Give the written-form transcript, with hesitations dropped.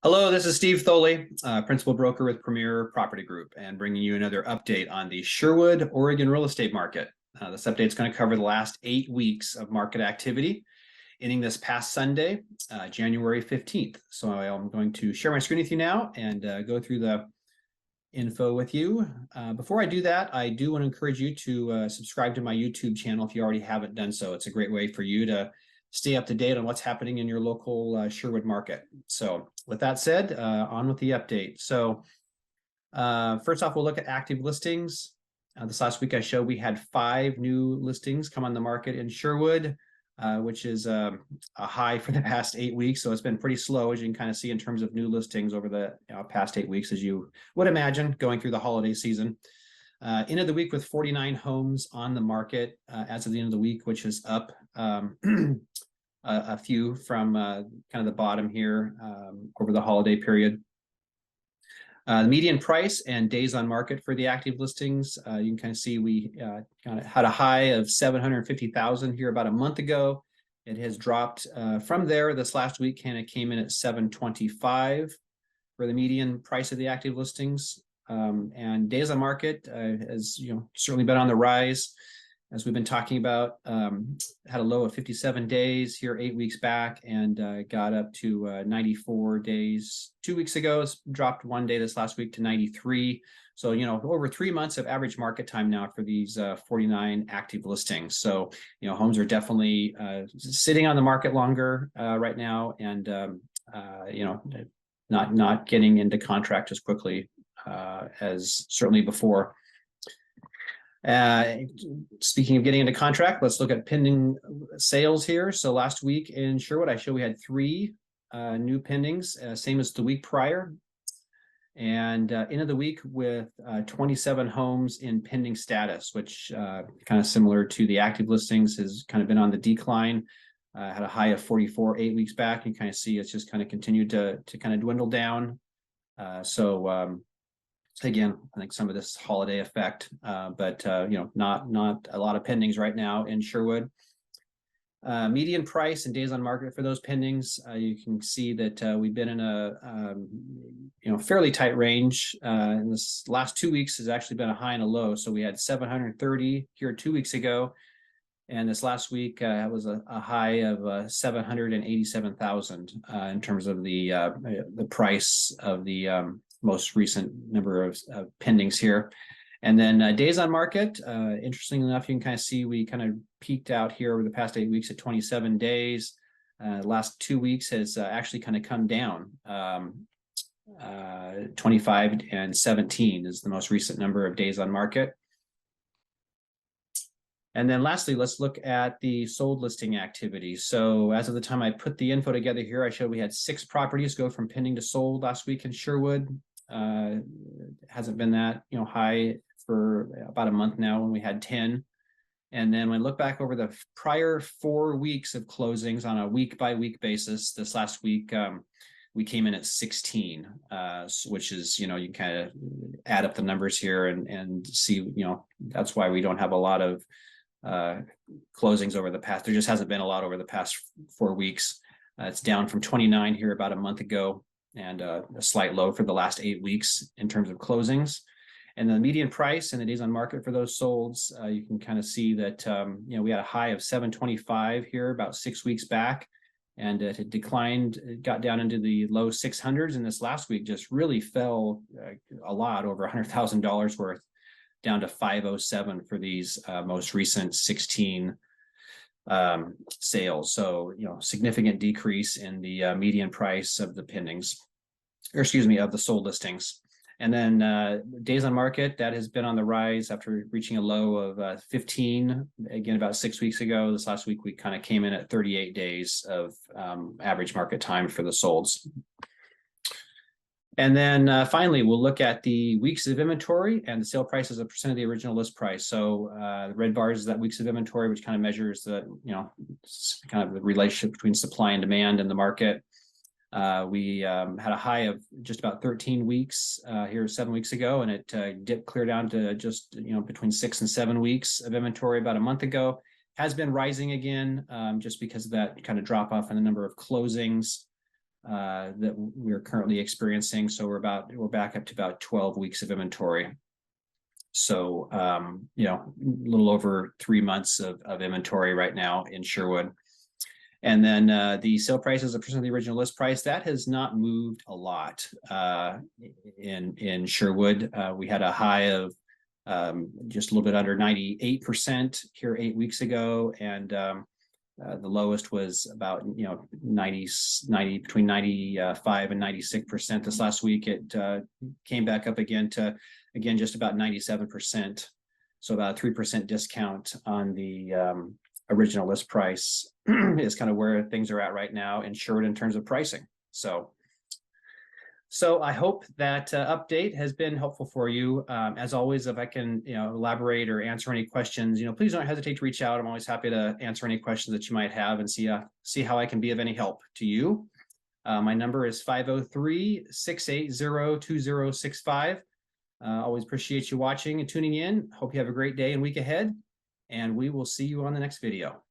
Hello, this is Steve Thoele, principal broker with Premier Property Group, and bringing you another update on the Sherwood, Oregon real estate market. This update is going to cover the last 8 weeks of market activity, ending this past Sunday, January 15th. So I'm going to share my screen with you now and go through the info with you. Before I do that, I do want to encourage you to subscribe to my YouTube channel if you already haven't done so. It's a great way for you to stay up to date on what's happening in your local Sherwood market. So with that said, on with the update. So first off, we'll look at active listings. This last week I showed we had 5 new listings come on the market in Sherwood, which is a high for the past 8 weeks. So it's been pretty slow, as you can kind of see in terms of new listings over the past 8 weeks, as you would imagine, going through the holiday season. End of the week with 49 homes on the market as of the end of the week, which is up a few from kind of the bottom here over the holiday period. The median price and days on market for the active listings, you can kind of see we kind of had a high of 750,000 here about a month ago. It has dropped from there. This last week kind of came in at 725 for the median price of the active listings. And days on market has certainly been on the rise, as we've been talking about. Had a low of 57 days here 8 weeks back, and got up to 94 days 2 weeks ago. It's dropped 1 day this last week to 93. So over 3 months of average market time now for these 49 active listings. So homes are definitely sitting on the market longer right now, and not getting into contract as quickly as certainly before. Speaking of getting into contract, let's look at pending sales here. So last week in Sherwood, I showed we had 3 new pendings, same as the week prior. And end of the week with 27 homes in pending status, which kind of similar to the active listings, has kind of been on the decline. Had a high of 44 8 weeks back. You kind of see it's just kind of continued to kind of dwindle down. Again, I think some of this holiday effect, but not a lot of pendings right now in Sherwood. Median price and days on market for those pendings, you can see that we've been in a fairly tight range. In this last 2 weeks has actually been a high and a low. So we had 730 here 2 weeks ago, and this last week was a high of 787,000 in terms of the price of the most recent number of pendings here. And then days on market, interestingly enough, you can kind of see we kind of peaked out here over the past 8 weeks at 27 days. Last 2 weeks has actually kind of come down. 25 and 17 is the most recent number of days on market. And then lastly, let's look at the sold listing activity. So as of the time I put the info together here, I showed we had 6 properties go from pending to sold last week in Sherwood. Hasn't been that high for about a month now, when we had 10. And then when I look back over the prior 4 weeks of closings on a week by week basis, this last week we came in at 16, which is you kind of add up the numbers here and see that's why we don't have a lot of closings over the past. There just hasn't been a lot over the past 4 weeks. It's down from 29 here about a month ago, and a slight low for the last 8 weeks in terms of closings. And the median price and the days on market for those solds, you can kind of see that we had a high of 725 here about 6 weeks back, and it had declined. It got down into the low 600s, and this last week just really fell a lot, over $100,000 worth, down to 507 for these most recent 16 sales. So significant decrease in the median price of the pendings, or excuse me, of the sold listings. And then days on market, that has been on the rise after reaching a low of 15 again about 6 weeks ago. This last week we kind of came in at 38 days of average market time for the solds. And then finally, we'll look at the weeks of inventory and the sale price as a percent of the original list price. So the red bars is that weeks of inventory, which kind of measures the kind of the relationship between supply and demand in the market. We had a high of just about 13 weeks here 7 weeks ago, and it dipped clear down to just between 6 and 7 weeks of inventory about a month ago. Has been rising again, just because of that kind of drop off in the number of closings. that we're currently experiencing. So we're back up to about 12 weeks of inventory. So, you know, a little over 3 months of inventory right now in Sherwood. And then the sale price as a percent of the original list price, that has not moved a lot in Sherwood. We had a high of just a little bit under 98% here 8 weeks ago. And the lowest was about, you know, 90 between 95 and 96% this last week. It came back up again to, just about 97%. So about a 3% discount on the original list price is kind of where things are at right now in Sherwood in terms of pricing. So I hope that update has been helpful for you. As always, if I can, you know, elaborate or answer any questions, you know, please don't hesitate to reach out. I'm always happy to answer any questions that you might have and see how I can be of any help to you. My number is 503-680-2065. Always appreciate you watching and tuning in. Hope you have a great day and week ahead, and we will see you on the next video.